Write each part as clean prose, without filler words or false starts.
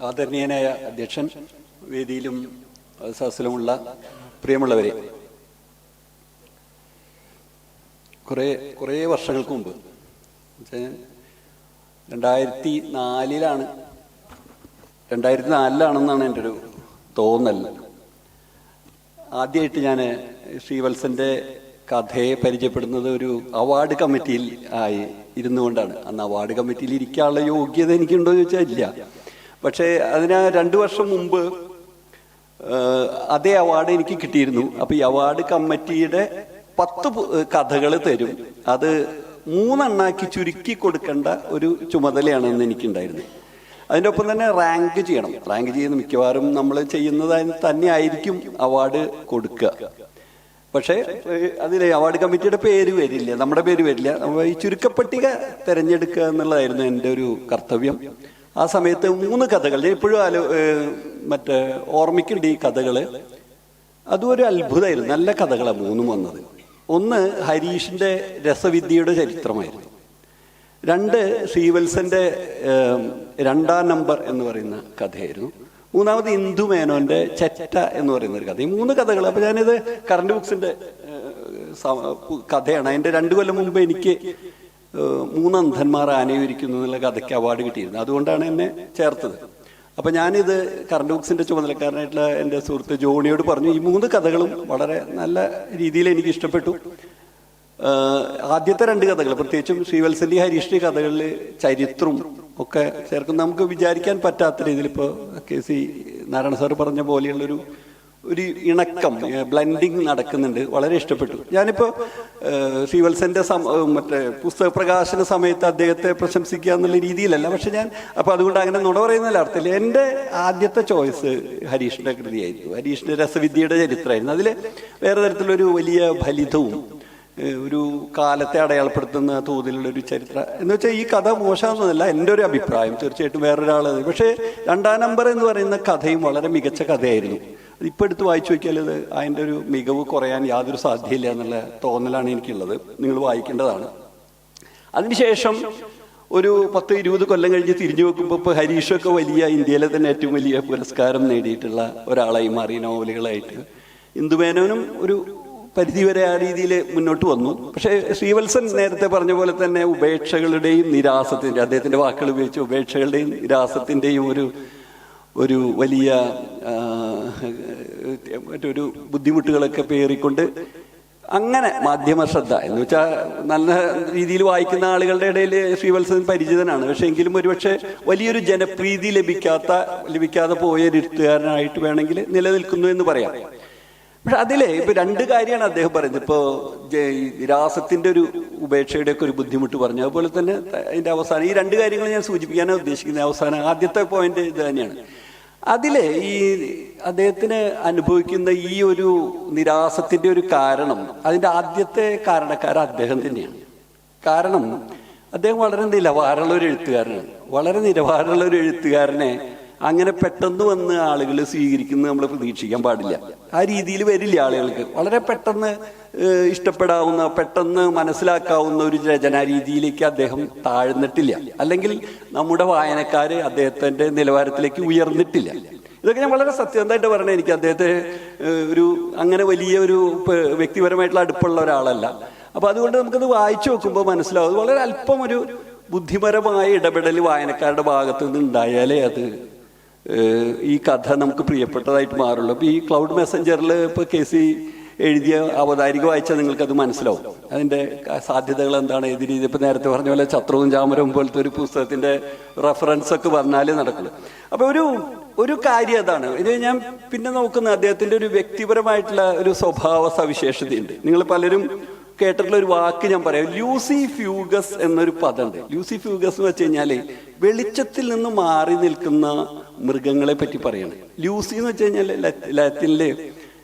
ആദരണീയനായ അധ്യക്ഷൻ, വേദിയിലും സദസ്സിലുമുള്ള പ്രിയമുള്ളവരെ, കുറേ വർഷങ്ങൾക്ക് മുമ്പ് 2004-ലാണെന്നാണ് എൻ്റെ ഒരു തോന്നൽ. ആദ്യമായിട്ട് ഞാൻ ശ്രീവത്സൻ്റെ കഥയെ പരിചയപ്പെടുന്നത് ഒരു അവാർഡ് കമ്മിറ്റിയിൽ ഇരുന്നു കൊണ്ടാണ്. അന്ന് അവാർഡ് കമ്മിറ്റിയിൽ ഇരിക്കാനുള്ള യോഗ്യത എനിക്കുണ്ടോ എന്ന് ചോദിച്ചാൽ ഇല്ല. പക്ഷേ അതിന് 2 വർഷം മുമ്പ് അതേ അവാർഡ് എനിക്ക് കിട്ടിയിരുന്നു. അപ്പൊ ഈ അവാർഡ് കമ്മിറ്റിയുടെ 10 കഥകൾ തരും. അത് 3 എണ്ണാക്കി ചുരുക്കി കൊടുക്കേണ്ട ഒരു ചുമതലയാണെന്ന് എനിക്കുണ്ടായിരുന്നു. അതിൻ്റെ ഒപ്പം തന്നെ റാങ്ക് ചെയ്യണം. റാങ്ക് ചെയ്യുന്ന മിക്കവാറും നമ്മൾ ചെയ്യുന്നത് തന്നെ ആയിരിക്കും അവാർഡ് കൊടുക്കുക. പക്ഷേ അതിലെ അവാർഡ് കമ്മിറ്റിയുടെ പേര് വരില്ല, നമ്മുടെ പേര് വരില്ല. നമ്മൾ ഈ ചുരുക്കപ്പട്ടിക തിരഞ്ഞെടുക്കുക എന്നുള്ളതായിരുന്നു എൻ്റെ ഒരു കർത്തവ്യം. ആ സമയത്ത് 3 കഥകൾ ഞാൻ ഇപ്പോഴും ഓർമ്മിക്കുന്നുണ്ട്. ഈ കഥകള് അതും ഒരു അത്ഭുതമായിരുന്നു. നല്ല കഥകളാണ് 3 വന്നത്. ഒന്ന് ഹരീഷിന്റെ രസവിദ്യയുടെ ചരിത്രമായിരുന്നു. 2 ശ്രീവത്സന്റെ 2-ാം നമ്പർ എന്ന് പറയുന്ന കഥയായിരുന്നു. 3-ാമത് ഇന്ദു മേനോന്റെ ചെറ്റ എന്ന് പറയുന്ന ഒരു കഥ. ഈ 3 കഥകൾ. അപ്പൊ ഞാനിത് കറണ്ട് ബുക്സിന്റെ കഥയാണ്. അതിന്റെ 2 കൊല്ലം മുമ്പ് എനിക്ക് 3 അന്ധന്മാർ ആനയിരിക്കുന്നു എന്നുള്ള കഥയ്ക്ക് അവാർഡ് കിട്ടിയിരുന്നു. അതുകൊണ്ടാണ് എന്നെ ചേർത്തത്. അപ്പൊ ഞാനിത് കറണ്ട് ബുക്സിന്റെ ചുമതലക്കാരനായിട്ടുള്ള എൻ്റെ സുഹൃത്ത് ജോണിയോട് പറഞ്ഞു, ഈ 3 കഥകളും വളരെ നല്ല രീതിയിൽ എനിക്ക് ഇഷ്ടപ്പെട്ടു. ആദ്യത്തെ 2 കഥകൾ, പ്രത്യേകിച്ചും ശ്രീവത്സന്റെ ഹരീഷിന്റെ കഥകളിൽ ചരിത്രവും ഒക്കെ ചേർക്കുന്ന നമുക്ക് വിചാരിക്കാൻ പറ്റാത്ത രീതിയിൽ ഇപ്പോൾ KC നാരായണ സാർ പറഞ്ഞ പോലെയുള്ളൊരു ഇണക്കം, ബ്ലെൻഡിങ് നടക്കുന്നുണ്ട്. വളരെ ഇഷ്ടപ്പെട്ടു. ഞാനിപ്പോൾ ശ്രീവത്സന്റെ പുസ്തക പ്രകാശന സമയത്ത് അദ്ദേഹത്തെ പ്രശംസിക്കുക എന്നുള്ള രീതിയിലല്ല. പക്ഷെ ഞാൻ അപ്പോൾ അതുകൊണ്ട് അങ്ങനെ നുണ പറയുന്നതിൽ അർത്ഥമില്ല. എൻ്റെ ആദ്യത്തെ ചോയ്സ് ഹരീഷിന്റെ കൃതിയായിരുന്നു. ഹരീഷിന്റെ രസവിദ്യയുടെ ചരിത്രമായിരുന്നു. അതിൽ വേറെ തരത്തിലൊരു വലിയ ഫലിതവും ഒരു കാലത്തെ അടയാളപ്പെടുത്തുന്ന തോതിലുള്ള ഒരു ചരിത്രം എന്ന് വെച്ചാൽ ഈ കഥ മോശമാണെന്നല്ല എൻ്റെ ഒരു അഭിപ്രായം. തീർച്ചയായിട്ടും വേറൊരാളത്. പക്ഷേ 2-ാം നമ്പർ എന്ന് പറയുന്ന കഥയും വളരെ മികച്ച കഥയായിരുന്നു. ഇപ്പം എടുത്ത് വായിച്ചു നോക്കിയാൽ അത് അതിൻ്റെ ഒരു മികവ് കുറയാൻ യാതൊരു സാധ്യതയില്ല എന്നുള്ള തോന്നലാണ് എനിക്കുള്ളത്. നിങ്ങൾ വായിക്കേണ്ടതാണ്. അതിനുശേഷം ഒരു 10-20 കൊല്ലം കഴിഞ്ഞ് തിരിഞ്ഞു നോക്കുമ്പോൾ ഇപ്പോൾ ഹരീഷൊക്കെ വലിയ ഇന്ത്യയിലെ തന്നെ ഏറ്റവും വലിയ പുരസ്കാരം നേടിയിട്ടുള്ള ഒരാളായി മാറി നോവലുകളായിട്ട്. ഇന്ദുമേനോനും ഒരു പരിധിവരെ ആ രീതിയിൽ മുന്നോട്ട് വന്നു. പക്ഷേ ശ്രീവത്സൻ നേരത്തെ പറഞ്ഞ പോലെ തന്നെ ഉപേക്ഷകളുടെയും നിരാസത്തിൻ്റെ, അദ്ദേഹത്തിൻ്റെ വാക്കുകൾ ഉപയോഗിച്ച് ഉപേക്ഷകളുടെയും നിരാസത്തിൻ്റെയും ഒരു വലിയ മറ്റൊരു ബുദ്ധിമുട്ടുകളൊക്കെ പേറിക്കൊണ്ട് അങ്ങനെ മാധ്യമ ശ്രദ്ധ എന്ന് വെച്ചാൽ നല്ല രീതിയിൽ വായിക്കുന്ന ആളുകളുടെ ഇടയിൽ ശ്രീവത്സൻ പരിചിതനാണ്. പക്ഷെ എങ്കിലും ഒരുപക്ഷെ വലിയൊരു ജനപ്രീതി ലഭിക്കാതെ പോയ ഒരു എഴുത്തുകാരനായിട്ട് വേണമെങ്കിൽ നിലനിൽക്കുന്നു എന്ന് പറയാം. പക്ഷെ അതിലെ ഇപ്പൊ 2 കാര്യമാണ് അദ്ദേഹം പറയുന്നത്. ഇപ്പോ നിരാസത്തിന്റെ ഒരു ഉപേക്ഷയുടെ ഒക്കെ ഒരു ബുദ്ധിമുട്ട് പറഞ്ഞു. അതുപോലെ തന്നെ അതിന്റെ അവസാനം ഈ 2 കാര്യങ്ങൾ ഞാൻ സൂചിപ്പിക്കാനാണ് ഉദ്ദേശിക്കുന്നത്. അവസാനം ആദ്യത്തെ പോയിന്റ് ഇത് തന്നെയാണ്. അതിലെ ഈ അദ്ദേഹത്തിന് അനുഭവിക്കുന്ന ഈ ഒരു നിരാസത്തിന്റെ ഒരു കാരണം, അതിന്റെ ആദ്യത്തെ കാരണക്കാരൻ അദ്ദേഹം തന്നെയാണ്. കാരണം അദ്ദേഹം വളരെ നിലവാരമുള്ള ഒരു എഴുത്തുകാരനാണ്. വളരെ നിലവാരമുള്ള ഒരു എഴുത്തുകാരനെ അങ്ങനെ പെട്ടെന്ന് വന്ന് ആളുകൾ സ്വീകരിക്കുന്നത് നമ്മൾ പ്രതീക്ഷിക്കാൻ പാടില്ല. ആ രീതിയിൽ വരില്ല ആളുകൾക്ക്. വളരെ പെട്ടെന്ന് ഇഷ്ടപ്പെടാവുന്ന, പെട്ടെന്ന് മനസ്സിലാക്കാവുന്ന ഒരു രചനാ രീതിയിലേക്ക് അദ്ദേഹം താഴ്ന്നിട്ടില്ല. അല്ലെങ്കിൽ നമ്മുടെ വായനക്കാര് അദ്ദേഹത്തിന്റെ നിലവാരത്തിലേക്ക് ഉയർന്നിട്ടില്ല. ഇതൊക്കെ ഞാൻ വളരെ സത്യസന്ധമായിട്ട് പറഞ്ഞത്. എനിക്ക് അദ്ദേഹത്തെ അങ്ങനെ വലിയ ഒരു വ്യക്തിപരമായിട്ടുള്ള അടുപ്പുള്ള ഒരാളല്ല. അപ്പൊ അതുകൊണ്ട് നമുക്കത് വായിച്ചു നോക്കുമ്പോൾ മനസ്സിലാവും. വളരെ അല്പം ഒരു ബുദ്ധിപരമായ ഇടപെടൽ വായനക്കാരുടെ ഭാഗത്തു നിന്ന് ഉണ്ടായാലേ അത് ഈ കഥ നമുക്ക് പ്രിയപ്പെട്ടതായിട്ട് മാറുള്ളൂ. ഇപ്പൊ ഈ ക്ലൗഡ് മെസ്സഞ്ചറിൽ ഇപ്പൊ KC എഴുതിയ അവതാരിക വായിച്ചാൽ നിങ്ങൾക്കത് മനസ്സിലാവും. അതിന്റെ സാധ്യതകൾ എന്താണ്, ഏത് രീതി. ഇപ്പൊ നേരത്തെ പറഞ്ഞ പോലെ ചത്രവും ചാമരവും പോലത്തെ ഒരു പുസ്തകത്തിന്റെ റെഫറൻസ് ഒക്കെ പറഞ്ഞാലേ നടക്കുള്ളൂ. അപ്പൊ ഒരു കാര്യം അതാണ്. ഇത് ഞാൻ പിന്നെ നോക്കുന്ന അദ്ദേഹത്തിന്റെ ഒരു വ്യക്തിപരമായിട്ടുള്ള ഒരു സ്വഭാവ സവിശേഷതയുണ്ട്. നിങ്ങൾ പലരും കേട്ടിട്ടുള്ള ഒരു വാക്ക് ഞാൻ പറയാം. ലൂസി ഫ്യൂഗസ് എന്നൊരു പദമുണ്ട്. ലൂസി ഫ്യൂഗസ് എന്ന് വെച്ച് കഴിഞ്ഞാല് വെളിച്ചത്തിൽ നിന്ന് മാറി നിൽക്കുന്ന മൃഗങ്ങളെ പറ്റി പറയണം. ലൂസി എന്ന് വെച്ച് കഴിഞ്ഞാൽ ലാറ്റിനിലെ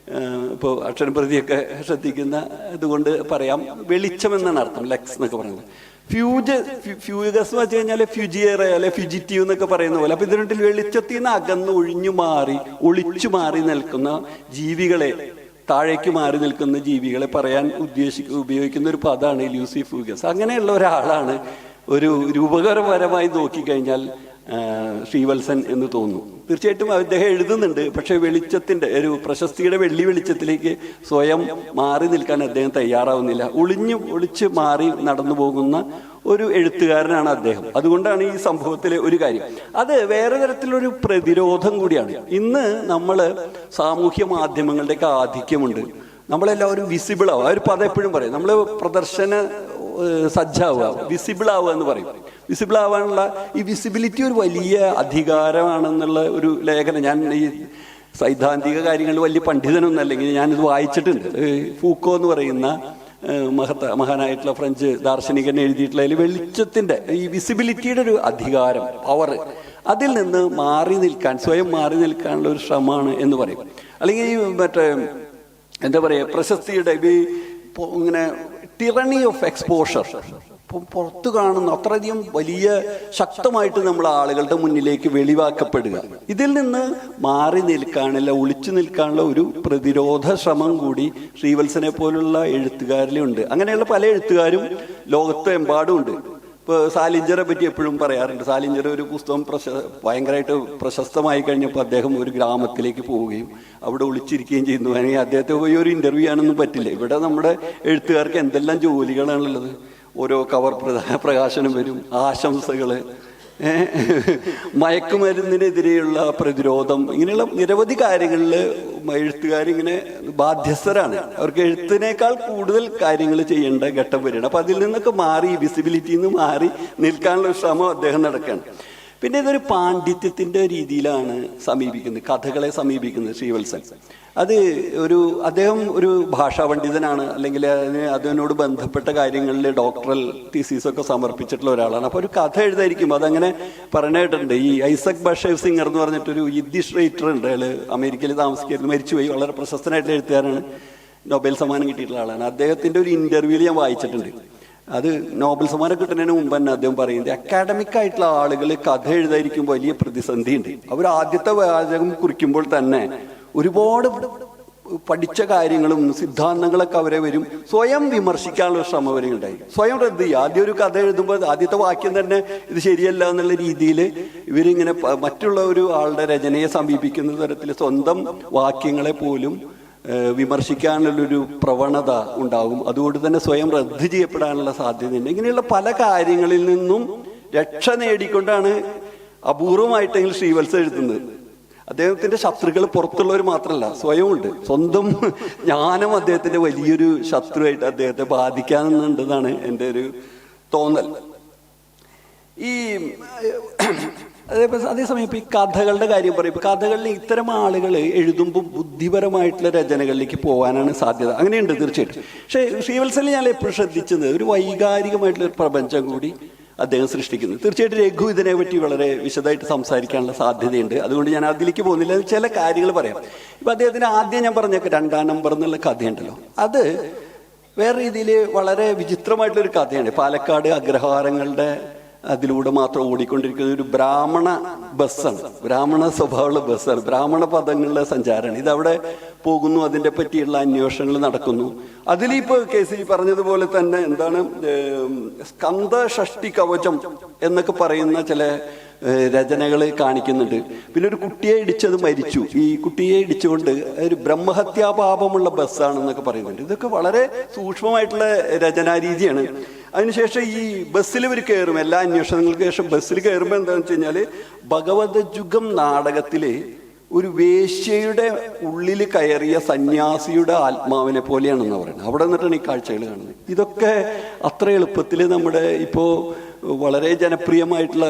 ഇപ്പോൾ അക്ഷരപ്രതിയൊക്കെ ശ്രദ്ധിക്കുന്ന ഇതുകൊണ്ട് പറയാം, വെളിച്ചം എന്നാണ് അർത്ഥം. ലെക്സ് എന്നൊക്കെ പറയുന്നത്. ഫ്യൂഗസ് എന്ന് വെച്ച് കഴിഞ്ഞാൽ ഫ്യൂജിയറെ അല്ലെ ഫ്യൂജിറ്റീവ് എന്നൊക്കെ പറയുന്ന പോലെ. അപ്പൊ ഇതിനിട്ട് വെളിച്ചത്തിൽ നിന്ന് അകന്ന് ഒളിച്ചു മാറി നിൽക്കുന്ന ജീവികളെ, താഴേക്ക് മാറി നിൽക്കുന്ന ജീവികളെ പറയാൻ ഉപയോഗിക്കുന്ന ഒരു പദമാണ് ലൂസി ഫ്യൂഗസ്. അങ്ങനെയുള്ള ഒരാളാണ് ഒരു രൂപകരപരമായി നോക്കിക്കഴിഞ്ഞാൽ ശ്രീവത്സൻ എന്ന് തോന്നുന്നു. തീർച്ചയായിട്ടും അദ്ദേഹം എഴുതുന്നുണ്ട്, പക്ഷെ വെളിച്ചത്തിൻ്റെ ഒരു പ്രശസ്തിയുടെ വെള്ളി വെളിച്ചത്തിലേക്ക് സ്വയം മാറി നിൽക്കാൻ അദ്ദേഹം തയ്യാറാവുന്നില്ല. ഒളിച്ച് മാറി നടന്നു പോകുന്ന ഒരു എഴുത്തുകാരനാണ് അദ്ദേഹം. അതുകൊണ്ടാണ് ഈ സംഭവത്തിലെ ഒരു കാര്യം, അത് വേറെ തരത്തിലൊരു പ്രതിരോധം കൂടിയാണ്. ഇന്ന് നമ്മൾ സാമൂഹ്യ മാധ്യമങ്ങളുടെയൊക്കെ ആധിക്യമുണ്ട്. നമ്മളെല്ലാവരും വിസിബിൾ ആവുക, ഒരു പദം എപ്പോഴും പറയും, നമ്മൾ പ്രദർശന സജ്ജാവുക, വിസിബിൾ ആവുക എന്ന് പറയും. വിസിബിൾ ആവാനുള്ള ഈ വിസിബിലിറ്റി ഒരു വലിയ അധികാരമാണെന്നുള്ള ഒരു ലേഖനം, ഞാൻ ഈ സൈദ്ധാന്തിക കാര്യങ്ങളിൽ വലിയ പണ്ഡിതനൊന്നും അല്ലെങ്കിൽ ഞാനിത് വായിച്ചിട്ടുണ്ട്. ഫൂക്കോ എന്ന് പറയുന്ന മഹാനായിട്ടുള്ള ഫ്രഞ്ച് ദാർശനികൻ എഴുതിയിട്ടുള്ള വെളിച്ചത്തിൻ്റെ ഈ വിസിബിലിറ്റിയുടെ ഒരു അധികാരം, പവർ, അതിൽ നിന്ന് മാറി നിൽക്കാൻ, സ്വയം മാറി നിൽക്കാനുള്ള ഒരു ശ്രമമാണ് എന്ന് പറയും. അല്ലെങ്കിൽ ഈ മറ്റേ എന്താ പറയുക, പ്രശസ്തിയുടെ ഇങ്ങനെ ടിറണി ഓഫ് എക്സ്പോഷർ, പുറത്തു കാണുന്ന അത്രയധികം വലിയ ശക്തമായിട്ട് നമ്മൾ ആളുകളുടെ മുന്നിലേക്ക് വെളിവാക്കപ്പെടുക, ഇതിൽ നിന്ന് മാറി നിൽക്കാനുള്ള, ഒളിച്ചു നിൽക്കാനുള്ള ഒരു പ്രതിരോധ ശ്രമം കൂടി ശ്രീവത്സനെ പോലുള്ള എഴുത്തുകാരിലുണ്ട്. അങ്ങനെയുള്ള പല എഴുത്തുകാരും ലോകത്തെമ്പാടും ഉണ്ട്. ഇപ്പോൾ സാലിഞ്ചറെ പറ്റി എപ്പോഴും പറയാറുണ്ട്. സാലിഞ്ചർ ഒരു പുസ്തകം ഭയങ്കരമായിട്ട് പ്രശസ്തമായി കഴിഞ്ഞപ്പോൾ അദ്ദേഹം ഒരു ഗ്രാമത്തിലേക്ക് പോവുകയും അവിടെ ഒളിച്ചിരിക്കുകയും ചെയ്യുന്നു. അല്ലെങ്കിൽ അദ്ദേഹത്തെ പോയി ഒരു ഇൻ്റർവ്യൂ ചെയ്യാനൊന്നും പറ്റില്ല. ഇവിടെ നമ്മുടെ എഴുത്തുകാർക്ക് എന്തെല്ലാം ജോലികളാണുള്ളത്. ഓരോ കവർ പ്രകാശനം വരും, ആശംസകൾ, മയക്കുമരുന്നിനെതിരെയുള്ള പ്രതിരോധം, ഇങ്ങനെയുള്ള നിരവധി കാര്യങ്ങളിൽ എഴുത്തുകാരിങ്ങനെ ബാധ്യസ്ഥരാണ്. അവർക്ക് എഴുത്തിനേക്കാൾ കൂടുതൽ കാര്യങ്ങൾ ചെയ്യേണ്ട ഘട്ടം വരികയാണ്. അപ്പം അതിൽ നിന്നൊക്കെ മാറി, വിസിബിലിറ്റിയിൽ നിന്ന് മാറി നിൽക്കാനുള്ള ശ്രമം അദ്ദേഹം നടക്കുകയാണ്. പിന്നെ ഇതൊരു പാണ്ഡിത്യത്തിൻ്റെ രീതിയിലാണ് സമീപിക്കുന്നത്, കഥകളെ സമീപിക്കുന്നത് ശ്രീവത്സൻ. അത് അദ്ദേഹം ഒരു ഭാഷാ പണ്ഡിതനാണ്, അല്ലെങ്കിൽ അതിനോട് ബന്ധപ്പെട്ട കാര്യങ്ങളിൽ ഡോക്ടറൽ തീസീസൊക്കെ സമർപ്പിച്ചിട്ടുള്ള ഒരാളാണ്. അപ്പോൾ ഒരു കഥ എഴുതായിരിക്കും, അതങ്ങനെ പറഞ്ഞിട്ടുണ്ട്. ഈ ഐസക് ബഷേവ് സിംഗർ എന്ന് പറഞ്ഞിട്ടൊരു യിദ്ദിഷ് റൈറ്റർ ഉണ്ട്. അയാൾ അമേരിക്കയിൽ താമസിക്കുന്നത്, മരിച്ചുപോയി. വളരെ പ്രശസ്തനായിട്ടുള്ള എഴുത്തുകാരാണ്, നൊബേൽ സമ്മാനം കിട്ടിയിട്ടുള്ള ആളാണ്. അദ്ദേഹത്തിൻ്റെ ഒരു ഇൻ്റർവ്യൂവിൽ ഞാൻ വായിച്ചിട്ടുണ്ട്. അത് നോബൽ സമ്മാനം കിട്ടുന്നതിന് മുമ്പ് തന്നെ അദ്ദേഹം പറയുന്നത്, അക്കാഡമിക് ആയിട്ടുള്ള ആളുകൾ കഥ എഴുതായിരിക്കും വലിയ പ്രതിസന്ധി ഉണ്ട്. അവർ ആദ്യത്തെ വാചകം കുറിക്കുമ്പോൾ തന്നെ ഒരുപാട് പഠിച്ച കാര്യങ്ങളും സിദ്ധാന്തങ്ങളൊക്കെ അവരെ വരും, സ്വയം വിമർശിക്കാനുള്ള ശ്രമം വരെ ഉണ്ടായി. സ്വയം റദ്ദ് ചെയ്യുക. ആദ്യം ഒരു കഥ എഴുതുമ്പോൾ ആദ്യത്തെ വാക്യം തന്നെ ഇത് ശരിയല്ല എന്നുള്ള രീതിയിൽ ഇവരിങ്ങനെ മറ്റുള്ള ഒരു ആളുടെ രചനയെ സമീപിക്കുന്ന തരത്തിൽ സ്വന്തം വാക്യങ്ങളെ പോലും വിമർശിക്കാനുള്ളൊരു പ്രവണത ഉണ്ടാകും. അതുകൊണ്ട് തന്നെ സ്വയം റദ്ദ് ചെയ്യപ്പെടാനുള്ള സാധ്യതയുണ്ട്. ഇങ്ങനെയുള്ള പല കാര്യങ്ങളിൽ നിന്നും രക്ഷ നേടിക്കൊണ്ടാണ് അപൂർവമായിട്ടെങ്കിലും ശ്രീവത്സൻ എഴുതുന്നത്. അദ്ദേഹത്തിന്റെ ശത്രുക്കൾ പുറത്തുള്ളവർ മാത്രമല്ല, സ്വയം ഉണ്ട്. സ്വന്തം ജ്ഞാനം അദ്ദേഹത്തിന്റെ വലിയൊരു ശത്രുവായിട്ട് അദ്ദേഹത്തെ ബാധിക്കാനുണ്ടെന്നാണ് എൻ്റെ ഒരു തോന്നൽ. ഈ അതേസമയം ഇപ്പം ഈ കഥകളുടെ കാര്യം പറയും. കഥകളിൽ ഇത്തരം ആളുകൾ എഴുതുമ്പോൾ ബുദ്ധിപരമായിട്ടുള്ള രചനകളിലേക്ക് പോകാനാണ് സാധ്യത. അങ്ങനെയുണ്ട് തീർച്ചയായിട്ടും. പക്ഷേ ശ്രീവത്സനിൽ ഞാൻ എപ്പോഴും ശ്രദ്ധിച്ചത് ഒരു വൈകാരികമായിട്ടുള്ള ഒരു പ്രപഞ്ചം കൂടി അദ്ദേഹം സൃഷ്ടിക്കുന്നത്. തീർച്ചയായിട്ടും രഘു ഇതിനെപ്പറ്റി വളരെ വിശദമായിട്ട് സംസാരിക്കാനുള്ള സാധ്യതയുണ്ട്. അതുകൊണ്ട് ഞാൻ അതിലേക്ക് പോകുന്നില്ല, ചില കാര്യങ്ങൾ പറയാം. ഇപ്പം അദ്ദേഹത്തിന് ആദ്യം ഞാൻ പറഞ്ഞ 2-ാം നമ്പർ എന്നുള്ള കഥയുണ്ടല്ലോ, അത് വേറെ രീതിയിൽ വളരെ വിചിത്രമായിട്ടുള്ളൊരു കഥയാണ്. പാലക്കാട് അഗ്രഹാരങ്ങളുടെ അതിലൂടെ മാത്രം ഓടിക്കൊണ്ടിരിക്കുന്ന ഒരു ബ്രാഹ്മണ ബസ്സാണ്, ബ്രാഹ്മണ സ്വഭാവമുള്ള ബസ്സാണ്, ബ്രാഹ്മണ പദങ്ങളുടെ സഞ്ചാരമാണ്. ഇതവിടെ പോകുന്നു, അതിൻ്റെ പറ്റിയുള്ള അന്വേഷണങ്ങൾ നടക്കുന്നു. അതിലിപ്പോൾ കേസിൽ പറഞ്ഞതുപോലെ തന്നെ എന്താണ് സ്കന്ദ ഷഷ്ടി കവചം എന്നൊക്കെ പറയുന്ന ചില രചനകൾ കാണിക്കുന്നുണ്ട്. പിന്നെ ഒരു കുട്ടിയെ ഇടിച്ചത് മരിച്ചു, ഈ കുട്ടിയെ ഇടിച്ചുകൊണ്ട് ഒരു ബ്രഹ്മഹത്യാപാപമുള്ള ബസ്സാണെന്നൊക്കെ പറയുന്നുണ്ട്. ഇതൊക്കെ വളരെ സൂക്ഷ്മമായിട്ടുള്ള രചനാരീതിയാണ്. അതിനുശേഷം ഈ ബസ്സിൽ ഇവർ കയറും, എല്ലാ അന്വേഷണങ്ങൾക്ക് ശേഷം ബസ്സിൽ കയറുമ്പോൾ എന്താണെന്ന് വെച്ച് കഴിഞ്ഞാൽ ഭഗവത് ജുഗം നാടകത്തിലെ ഒരു വേശ്യയുടെ ഉള്ളിൽ കയറിയ സന്യാസിയുടെ ആത്മാവിനെ പോലെയാണെന്ന് പറയുന്നത്. അവിടെ നിന്നിട്ടാണ് ഈ കാഴ്ചകൾ കാണുന്നത്. ഇതൊക്കെ അത്ര എളുപ്പത്തിൽ നമ്മുടെ ഇപ്പോൾ വളരെ ജനപ്രിയമായിട്ടുള്ള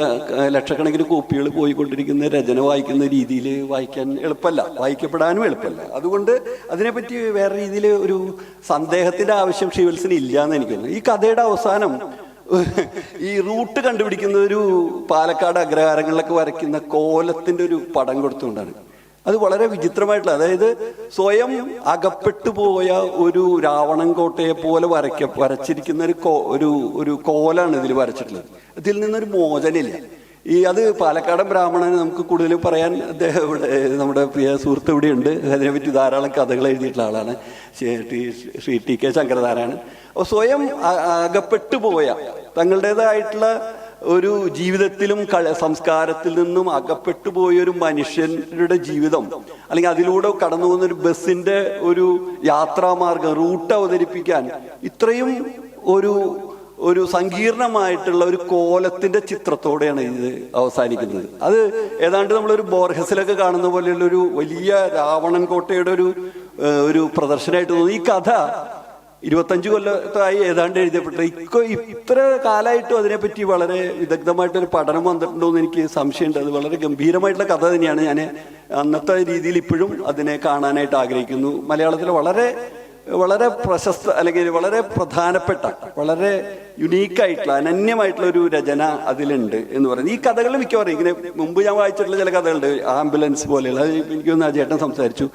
ലക്ഷക്കണക്കിന് കോപ്പികൾ പോയിക്കൊണ്ടിരിക്കുന്ന രചന വായിക്കുന്ന രീതിയിൽ വായിക്കാൻ എളുപ്പമല്ല, വായിക്കപ്പെടാനും എളുപ്പമല്ല. അതുകൊണ്ട് അതിനെപ്പറ്റി വേറെ രീതിയിൽ ഒരു സന്ദേഹത്തിന്റെ ആവശ്യം ശ്രീവത്സന് ഇല്ല എന്ന് എനിക്ക് തോന്നുന്നു. ഈ കഥയുടെ അവസാനം ഈ റൂട്ട് കണ്ടുപിടിക്കുന്ന ഒരു പാലക്കാട് അഗ്രഹാരങ്ങളിലൊക്കെ വരയ്ക്കുന്ന കോലത്തിന്റെ ഒരു പടം കൊടുത്തുകൊണ്ടാണ്. അത് വളരെ വിചിത്രമായിട്ടുള്ള, അതായത് സ്വയം അകപ്പെട്ടു പോയ ഒരു രാവണൻ കോട്ടയെ പോലെ വരച്ചിരിക്കുന്ന ഒരു കോലാണ് ഇതിൽ വരച്ചിട്ടുള്ളത്. ഇതിൽ നിന്നൊരു മോചനമില്ല. അത് പാലക്കാടൻ ബ്രാഹ്മണന് നമുക്ക് കൂടുതൽ പറയാൻ അദ്ദേഹം ഇവിടെ നമ്മുടെ പ്രിയ സുഹൃത്ത് ഇവിടെയുണ്ട്. അതിനെപ്പറ്റി ധാരാളം കഥകൾ എഴുതിയിട്ടുള്ള ആളാണ്, ശ്രീ ടി കെ ശങ്കരനാരായണൻ. സ്വയം അകപ്പെട്ടു പോയ തങ്ങളുടേതായിട്ടുള്ള ഒരു ജീവിതത്തിലും സംസ്കാരത്തിൽ നിന്നും അകപ്പെട്ടു പോയൊരു മനുഷ്യരുടെ ജീവിതം, അല്ലെങ്കിൽ അതിലൂടെ കടന്നു പോകുന്ന ഒരു ബസ്സിന്റെ ഒരു യാത്രാമാർഗം, റൂട്ട് അവതരിപ്പിക്കാൻ ഇത്രയും ഒരു സങ്കീർണമായിട്ടുള്ള ഒരു കോലത്തിന്റെ ചിത്രത്തോടെയാണ് ഇത് അവസാനിക്കുന്നത്. അത് ഏതാണ്ട് നമ്മളൊരു ബോർഹസിലൊക്കെ കാണുന്ന പോലെയുള്ള ഒരു വലിയ രാവണൻ കോട്ടയുടെ ഒരു പ്രദർശനമായിട്ട് തോന്നി. ഈ കഥ 25 കൊല്ലത്തായി ഏതാണ്ട് എഴുതപ്പെട്ട ഇത്ര കാലമായിട്ടും അതിനെപ്പറ്റി വളരെ വിദഗ്ധമായിട്ടൊരു പഠനം വന്നിട്ടുണ്ടോ എന്ന് എനിക്ക് സംശയമുണ്ട്. അത് വളരെ ഗംഭീരമായിട്ടുള്ള കഥ തന്നെയാണ്. ഞാൻ അന്നത്തെ രീതിയിൽ ഇപ്പോഴും അതിനെ കാണാനായിട്ട് ആഗ്രഹിക്കുന്നു. മലയാളത്തിൽ വളരെ പ്രശസ്ത, അല്ലെങ്കിൽ വളരെ പ്രധാനപ്പെട്ട, വളരെ യുണീക്കായിട്ടുള്ള, അനന്യമായിട്ടുള്ള ഒരു രചന അതിലുണ്ട് എന്ന് പറയുന്നത്. ഈ കഥകൾ മിക്കവാറും ഇങ്ങനെ മുമ്പ് ഞാൻ വായിച്ചിട്ടുള്ള ചില കഥകളുണ്ട്, ആംബുലൻസ് പോലെയുള്ള. എനിക്കൊന്ന് ആ ചേട്ടൻ സംസാരിച്ചു,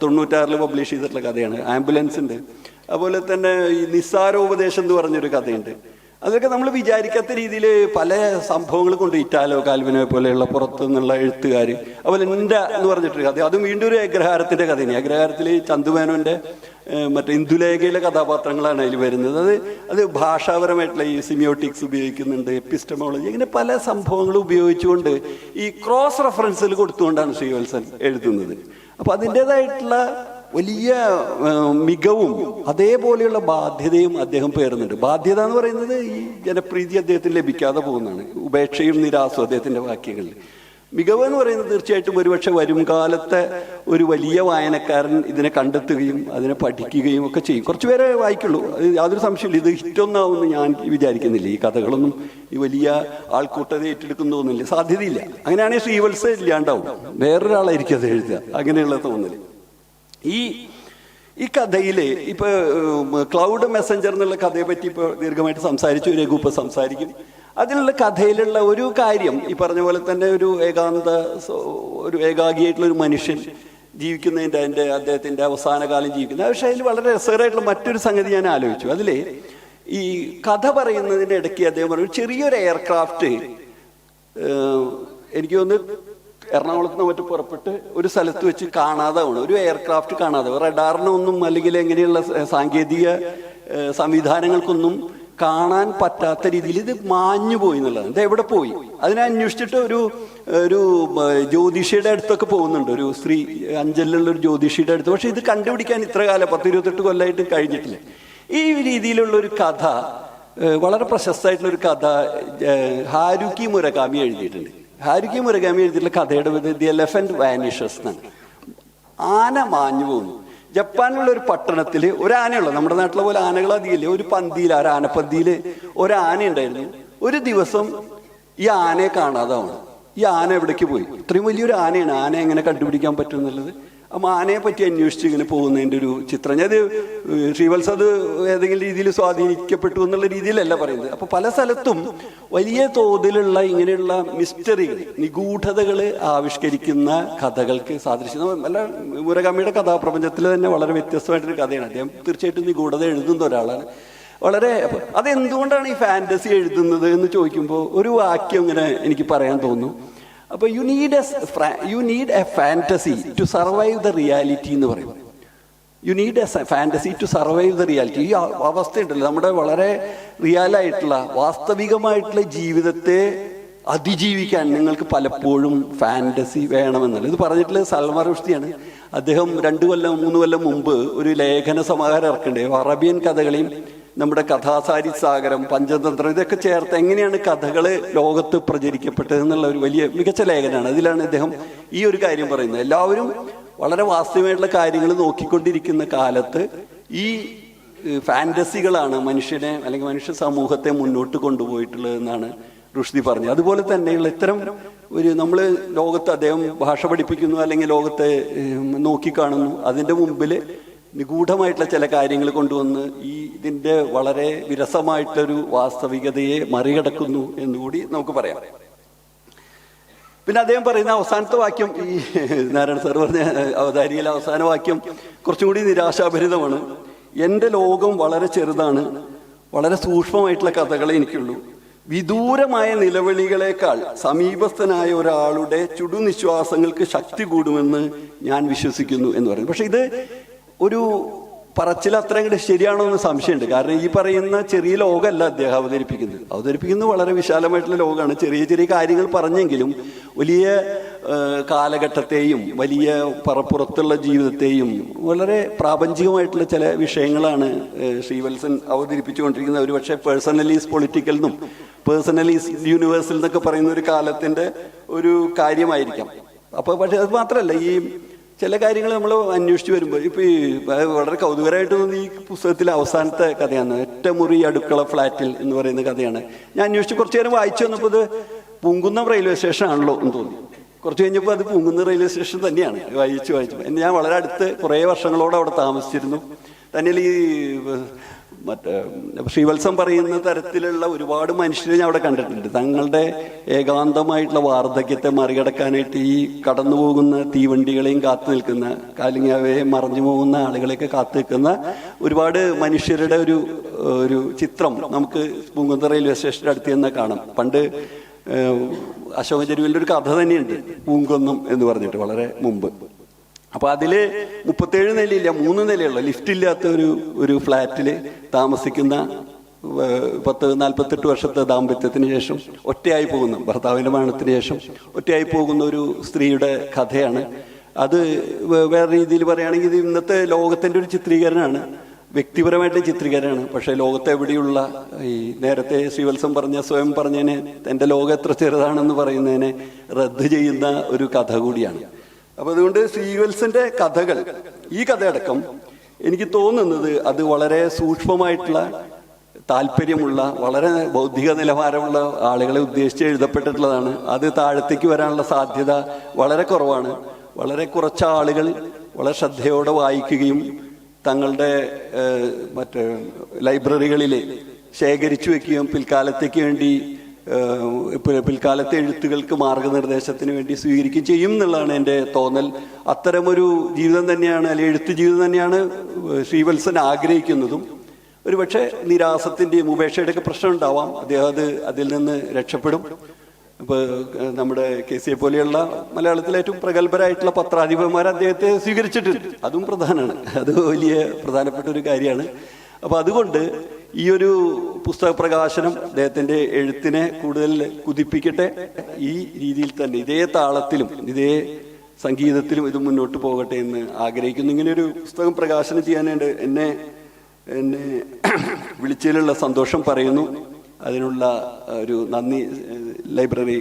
96 പബ്ലിഷ് ചെയ്തിട്ടുള്ള കഥയാണ്. ആംബുലൻസ് ഉണ്ട്. അതുപോലെ തന്നെ ഈ നിസ്സാരോപദേശം എന്ന് പറഞ്ഞൊരു കഥയുണ്ട്. അതൊക്കെ നമ്മൾ വിചാരിക്കാത്ത രീതിയിൽ പല സംഭവങ്ങൾ കൊണ്ട്, ഇറ്റാലോ കാൽവിനെ പോലെയുള്ള പുറത്തു നിന്നുള്ള എഴുത്തുകാർ. അതുപോലെ നിന്റെ എന്ന് പറഞ്ഞിട്ടൊരു കഥ, അതും വീണ്ടും ഒരു അഗ്രഹാരത്തിന്റെ കഥയാണ്. അഗ്രഹാരത്തിൽ ചന്തുമേനോന്റെ മറ്റേ ഇന്ദുലേഖയിലെ കഥാപാത്രങ്ങളാണ് അതിൽ വരുന്നത്. അത് ഭാഷാപരമായിട്ടുള്ള ഈ സിമിയോട്ടിക്സ് ഉപയോഗിക്കുന്നുണ്ട്, എപ്പിസ്റ്റമോളജി, ഇങ്ങനെ പല സംഭവങ്ങളും ഉപയോഗിച്ചുകൊണ്ട് ഈ ക്രോസ് റെഫറൻസിൽ കൊടുത്തുകൊണ്ടാണ് ശ്രീവത്സൻ എഴുതുന്നത്. അപ്പൊ അതിൻ്റെതായിട്ടുള്ള വലിയ മികവും അതേപോലെയുള്ള ബാധ്യതയും അദ്ദേഹം പേറുന്നുണ്ട്. ബാധ്യത എന്ന് പറയുന്നത് ഈ ജനപ്രീതി അദ്ദേഹത്തിന് ലഭിക്കാതെ പോകുന്നതാണ്. ഉപേക്ഷയും നിരാശയും അദ്ദേഹത്തിന്റെ വാക്യങ്ങളിൽ. മികവ് എന്ന് പറയുന്നത് തീർച്ചയായിട്ടും ഒരുപക്ഷെ വരും കാലത്തെ ഒരു വലിയ വായനക്കാരൻ ഇതിനെ കണ്ടെത്തുകയും അതിനെ പഠിക്കുകയും ഒക്കെ ചെയ്യും. കുറച്ചുപേരെ വായിക്കുള്ളൂ, അത് യാതൊരു സംശയമില്ല. ഇത് ഹിറ്റൊന്നാവുമെന്ന് ഞാൻ വിചാരിക്കുന്നില്ല. ഈ കഥകളൊന്നും ഈ വലിയ ആൾക്കൂട്ടത ഏറ്റെടുക്കുന്നു തോന്നുന്നില്ല, സാധ്യതയില്ല. അങ്ങനെയാണെങ്കിൽ ശ്രീവത്സൻ ഇല്ലാണ്ടാവും, വേറൊരാളായിരിക്കും അത് എഴുതുക, അങ്ങനെയുള്ള തോന്നല്. ഈ കഥയില് ഇപ്പൊ ക്ലൗഡ് മെസ്സഞ്ചർ എന്നുള്ള കഥയെ പറ്റി ഇപ്പൊ ദീർഘമായിട്ട് സംസാരിച്ചു, രഘു ഇപ്പൊ സംസാരിക്കും. അതിലുള്ള കഥയിലുള്ള ഒരു കാര്യം ഈ പറഞ്ഞ പോലെ തന്നെ ഒരു ഏകാഗിയായിട്ടുള്ള ഒരു മനുഷ്യൻ ജീവിക്കുന്നതിൻ്റെ അദ്ദേഹത്തിന്റെ അവസാന കാലം ജീവിക്കുന്നത്. പക്ഷെ അതിൽ വളരെ രസകരമായിട്ടുള്ള മറ്റൊരു സംഗതി ഞാൻ ആലോചിച്ചു. അതില് ഈ കഥ പറയുന്നതിന്റെ ഇടയ്ക്ക് അദ്ദേഹം പറഞ്ഞു, ചെറിയൊരു എയർക്രാഫ്റ്റ് എനിക്ക് തോന്നുന്നു എറണാകുളത്ത് നിന്ന് മറ്റും പുറപ്പെട്ട് ഒരു സ്ഥലത്ത് വെച്ച് കാണാതാവണം. ഒരു എയർക്രാഫ്റ്റ് കാണാതെ, റഡാറിനൊന്നും അല്ലെങ്കിൽ എങ്ങനെയുള്ള സാങ്കേതിക സംവിധാനങ്ങൾക്കൊന്നും കാണാൻ പറ്റാത്ത രീതിയിൽ ഇത് മാഞ്ഞു പോയി എന്നുള്ളതാണ്. ഇത് എവിടെ പോയി? അതിനെ അന്വേഷിച്ചിട്ട് ഒരു ജ്യോതിഷിയുടെ അടുത്തൊക്കെ പോകുന്നുണ്ട്, ഒരു സ്ത്രീ അഞ്ചലിലുള്ള ഒരു ജ്യോതിഷിയുടെ അടുത്ത്. പക്ഷെ ഇത് കണ്ടുപിടിക്കാൻ ഇത്ര കാലം 10-28 കൊല്ലമായിട്ട് കഴിഞ്ഞിട്ടില്ല. ഈ രീതിയിലുള്ള ഒരു കഥ, വളരെ പ്രശസ്തമായിട്ടുള്ളൊരു കഥ ഹാരുക്കി മുരകാമി എഴുതിയിട്ടുണ്ട്. ഹാരുക്കി മുരകാമി എഴുതിയിട്ടുള്ള കഥയുടെ ദി എലഫന്റ് വാനിഷസ് എന്നാണ്. ആന മാഞ്ഞു പോകുന്നു. ജപ്പാനിലുള്ള ഒരു പട്ടണത്തിൽ ഒരു ആനയുള്ള, നമ്മുടെ നാട്ടിലെ പോലെ ആനകൾ അധികമില്ലേ, ഒരു പന്തിയിൽ, ഒരു ആനപ്പന്തിയിൽ ഒരു ആന ഉണ്ടായിരുന്നു. ഒരു ദിവസം ഈ ആനയെ കാണാതാവണം. ഈ ആന എവിടേക്ക് പോയി? ഇത്രയും വലിയൊരു ആനയാണ്, ആന എങ്ങനെ കണ്ടുപിടിക്കാൻ പറ്റും എന്നുള്ളത്. അപ്പം ആനയെ പറ്റി അന്വേഷിച്ച് ഇങ്ങനെ പോകുന്നതിൻ്റെ ഒരു ചിത്രം. അത് ശ്രീവത്സൻ അത് ഏതെങ്കിലും രീതിയിൽ സ്വാധീനിക്കപ്പെട്ടു എന്നുള്ള രീതിയിലല്ല പറയുന്നത്. അപ്പൊ പല സ്ഥലത്തും വലിയ തോതിലുള്ള ഇങ്ങനെയുള്ള മിസ്റ്ററികൾ, നിഗൂഢതകൾ ആവിഷ്കരിക്കുന്ന കഥകൾക്ക് സാദൃശ്യം. അല്ല, മുരകാമിയുടെ കഥാപ്രപഞ്ചത്തിൽ തന്നെ വളരെ വ്യത്യസ്തമായിട്ടൊരു കഥയാണ്. അദ്ദേഹം തീർച്ചയായിട്ടും നിഗൂഢത എഴുതുന്ന ഒരാളാണ്. വളരെ അതെന്തുകൊണ്ടാണ് ഈ ഫാന്റസി എഴുതുന്നത് എന്ന് ചോദിക്കുമ്പോൾ ഒരു വാക്യം ഇങ്ങനെ എനിക്ക് പറയാൻ തോന്നുന്നു. അപ്പൊ you need a fantasy to survive the reality എന്ന് പറയും. You need a fantasy to survive the reality. ഈ അവസ്ഥയുണ്ടല്ലോ, നമ്മുടെ വളരെ റിയലായിട്ടുള്ള വാസ്തവികമായിട്ടുള്ള ജീവിതത്തെ അതിജീവിക്കാൻ നിങ്ങൾക്ക് പലപ്പോഴും ഫാന്റസി വേണമെന്നുള്ളത്. ഇത് പറഞ്ഞിട്ടുള്ളത് സൽമാൻ റുഷ്ദിയാണ്. അദ്ദേഹം 2-3 കൊല്ലം മുമ്പ് ഒരു ലേഖന സമാഹാരം ഇറക്കണ്ടേ, അറബിയൻ കഥകളെയും നമ്മുടെ കഥാസാരി സാഗരം, പഞ്ചതന്ത്രം, ഇതൊക്കെ ചേർത്ത് എങ്ങനെയാണ് കഥകള് ലോകത്ത് പ്രചരിക്കപ്പെട്ടത് എന്നുള്ള ഒരു വലിയ മികച്ച ലേഖനമാണ്. അതിലാണ് അദ്ദേഹം ഈ ഒരു കാര്യം പറയുന്നത്. എല്ലാവരും വളരെ വാസ്തവമായിട്ടുള്ള കാര്യങ്ങൾ നോക്കിക്കൊണ്ടിരിക്കുന്ന കാലത്ത് ഈ ഫാന്റസികളാണ് മനുഷ്യനെ അല്ലെങ്കിൽ മനുഷ്യ സമൂഹത്തെ മുന്നോട്ട് കൊണ്ടുപോയിട്ടുള്ളത് എന്നാണ് റുഷ്ദി പറഞ്ഞത്. അതുപോലെ തന്നെയുള്ള ഇത്തരം നമ്മൾ ലോകത്ത് അദ്ദേഹം ഭാഷ പഠിപ്പിക്കുന്നു, അല്ലെങ്കിൽ ലോകത്തെ നോക്കിക്കാണുന്നു, അതിൻ്റെ മുമ്പിൽ നിഗൂഢമായിട്ടുള്ള ചില കാര്യങ്ങൾ കൊണ്ടുവന്ന് ഇതിന്റെ വളരെ വിരസമായിട്ടൊരു വാസ്തവികതയെ മറികടക്കുന്നു എന്നുകൂടി നമുക്ക് പറയാം. പിന്നെ അദ്ദേഹം പറയുന്ന അവസാനത്തെ വാക്യം, ഈ നാരായണ സാർ പറഞ്ഞ അവതാരികയിലെ അവസാന വാക്യം കുറച്ചും കൂടി നിരാശാഭരിതമാണ്. എൻ്റെ ലോകം വളരെ ചെറുതാണ്, വളരെ സൂക്ഷ്മമായിട്ടുള്ള കഥകളെ എനിക്കുള്ളൂ. വിദൂരമായ നിലവിളികളെക്കാൾ സമീപസ്ഥനായ ഒരാളുടെ ചുടുനിശ്വാസങ്ങൾക്ക് ശക്തി കൂടുമെന്ന് ഞാൻ വിശ്വസിക്കുന്നു എന്ന് പറയുന്നു. പക്ഷെ ഇത് ഒരു പറച്ചിൽ അത്രയും കൂടെ ശരിയാണോ എന്ന് സംശയമുണ്ട്. കാരണം ഈ പറയുന്ന ചെറിയ ലോകമല്ല അദ്ദേഹം അവതരിപ്പിക്കുന്നത് വളരെ വിശാലമായിട്ടുള്ള ലോകമാണ്. ചെറിയ ചെറിയ കാര്യങ്ങൾ പറഞ്ഞെങ്കിലും വലിയ കാലഘട്ടത്തെയും വലിയ പറപ്പുറത്തുള്ള ജീവിതത്തെയും വളരെ പ്രാപഞ്ചികമായിട്ടുള്ള ചില വിഷയങ്ങളാണ് ശ്രീവത്സൻ അവതരിപ്പിച്ചുകൊണ്ടിരിക്കുന്നത്. ഒരു പക്ഷേ പേഴ്സണൽ ഈസ് പൊളിറ്റിക്കൽ എന്നും പേഴ്സണൽ ഈസ് യൂണിവേഴ്സൽ എന്നൊക്കെ പറയുന്ന ഒരു കാലത്തിൻ്റെ ഒരു കാര്യമായിരിക്കാം. അപ്പോൾ പക്ഷേ അത് മാത്രമല്ല, ഈ ചില കാര്യങ്ങൾ നമ്മൾ അന്വേഷിച്ച് വരുമ്പോൾ ഇപ്പോൾ ഈ വളരെ കൗതുകരമായിട്ട് തോന്നി ഈ പുസ്തകത്തിലെ അവസാനത്തെ കഥയാണ് ഒറ്റമുറി അടുക്കള ഫ്ലാറ്റിൽ എന്ന് പറയുന്ന കഥയാണ്. ഞാൻ അന്വേഷിച്ച് കുറച്ച് നേരം വായിച്ചു വന്നപ്പോൾ ഇത് പൂങ്കുന്നം റെയിൽവേ സ്റ്റേഷൻ ആണല്ലോ എന്ന് തോന്നി. കുറച്ച് കഴിഞ്ഞപ്പോൾ അത് പൂങ്കുന്നം റെയിൽവേ സ്റ്റേഷൻ തന്നെയാണ്. വായിച്ചു ഞാൻ വളരെ അടുത്ത് കുറേ വർഷങ്ങളോടെ അവിടെ താമസിച്ചിരുന്നു. തന്നെയല്ല ഈ മറ്റേ ശ്രീവത്സം പറയുന്ന തരത്തിലുള്ള ഒരുപാട് മനുഷ്യരെ ഞാൻ അവിടെ കണ്ടിട്ടുണ്ട്. തങ്ങളുടെ ഏകാന്തമായിട്ടുള്ള വാർദ്ധക്യത്തെ മറികടക്കാനായിട്ട് ഈ കടന്നു പോകുന്ന തീവണ്ടികളെയും കാത്തു നിൽക്കുന്ന, അല്ലെങ്കിൽ അവയെ മറഞ്ഞു പോകുന്ന ആളുകളെയൊക്കെ കാത്തു നിൽക്കുന്ന ഒരുപാട് മനുഷ്യരുടെ ഒരു ചിത്രം നമുക്ക് പൂങ്കുന്നം റെയിൽവേ സ്റ്റേഷൻ്റെ അടുത്ത് നിന്ന് കാണാം. പണ്ട് അശോക ചെരുവിൻ്റെ ഒരു കഥ തന്നെയുണ്ട്, പൂങ്കുന്നം എന്ന് പറഞ്ഞിട്ട്, വളരെ മുമ്പ്. അപ്പോൾ അതിൽ 37 നിലയില്ല, 3 നിലയുള്ള ലിഫ്റ്റ് ഇല്ലാത്ത ഒരു ഫ്ലാറ്റിൽ താമസിക്കുന്ന 48 വർഷത്തെ ദാമ്പത്യത്തിന് ശേഷം ഒറ്റയായി പോകുന്ന, ഭർത്താവിൻ്റെ മരണത്തിന് ശേഷം ഒറ്റയായി പോകുന്ന ഒരു സ്ത്രീയുടെ കഥയാണ്. അത് വേറെ രീതിയിൽ പറയുകയാണെങ്കിൽ ഇത് ഇന്നത്തെ ലോകത്തിൻ്റെ ഒരു ചിത്രീകരണമാണ്, വ്യക്തിപരമായിട്ട് ചിത്രീകരണമാണ്. പക്ഷേ ലോകത്തെവിടെയുള്ള ഈ നേരത്തെ ശ്രീവത്സം സ്വയം പറഞ്ഞതിനെ എൻ്റെ ലോകം എത്ര ചെറുതാണെന്ന് പറയുന്നതിനെ റദ്ദ് ചെയ്യുന്ന ഒരു കഥ കൂടിയാണ്. അപ്പോൾ അതുകൊണ്ട് ശ്രീവത്സന്റെ കഥകൾ, ഈ കഥയടക്കം എനിക്ക് തോന്നുന്നത് അത് വളരെ സൂക്ഷ്മമായിട്ടുള്ള താല്പര്യമുള്ള, വളരെ ബൗദ്ധിക നിലവാരമുള്ള ആളുകളെ ഉദ്ദേശിച്ച് എഴുതപ്പെട്ടിട്ടുള്ളതാണ്. അത് താഴത്തേക്ക് വരാനുള്ള സാധ്യത വളരെ കുറവാണ്. വളരെ കുറച്ച് ആളുകൾ വളരെ ശ്രദ്ധയോടെ വായിക്കുകയും തങ്ങളുടെ ലൈബ്രറികളിൽ ശേഖരിച്ചു വെക്കുകയും പിൽക്കാലത്തെ എഴുത്തുകൾക്ക് മാർഗനിർദ്ദേശത്തിന് വേണ്ടി സ്വീകരിക്കുകയും ചെയ്യും എന്നുള്ളതാണ് എൻ്റെ തോന്നൽ. അത്തരമൊരു ജീവിതം തന്നെയാണ്, അല്ലെങ്കിൽ എഴുത്ത് ജീവിതം തന്നെയാണ് ശ്രീവത്സൻ ആഗ്രഹിക്കുന്നതും. ഒരുപക്ഷെ നിരാസത്തിൻ്റെയും ഉപേക്ഷയുടെയൊക്കെ പ്രശ്നം ഉണ്ടാവാം, അദ്ദേഹം അതിൽ നിന്ന് രക്ഷപ്പെടും. ഇപ്പോൾ നമ്മുടെ KC പോലെയുള്ള മലയാളത്തിലെ ഏറ്റവും പ്രഗത്ഭരായിട്ടുള്ള പത്രാധിപന്മാർ അദ്ദേഹത്തെ സ്വീകരിച്ചിട്ടുണ്ട്, അതും പ്രധാനമാണ്, അത് വലിയ പ്രധാനപ്പെട്ട ഒരു കാര്യമാണ്. അപ്പോൾ അതുകൊണ്ട് ഈ ഒരു പുസ്തക പ്രകാശനം അദ്ദേഹത്തിൻ്റെ എഴുത്തിനെ കൂടുതൽ കുതിപ്പിക്കട്ടെ. ഈ രീതിയിൽ തന്നെ ഇതേ താളത്തിലും ഇതേ സംഗീതത്തിലും ഇത് മുന്നോട്ട് പോകട്ടെ എന്ന് ആഗ്രഹിക്കുന്നു. ഇങ്ങനെയൊരു പുസ്തകം പ്രകാശനം ചെയ്യാനായിട്ട് എന്നെ വിളിച്ചതിലുള്ള സന്തോഷം പറയുന്നു. അതിനുള്ള ഒരു നന്ദി ലൈബ്രറി,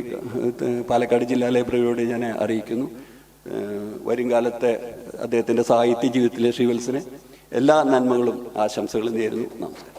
പാലക്കാട് ജില്ലാ ലൈബ്രറിയോട് ഞാൻ അറിയിക്കുന്നു. വരുംകാലത്തെ അദ്ദേഹത്തിൻ്റെ സാഹിത്യ ജീവിതത്തിലെ ശ്രീവത്സന് എല്ലാ നന്മകളും ആശംസകളും നേരുന്നു. നമസ്കാരം.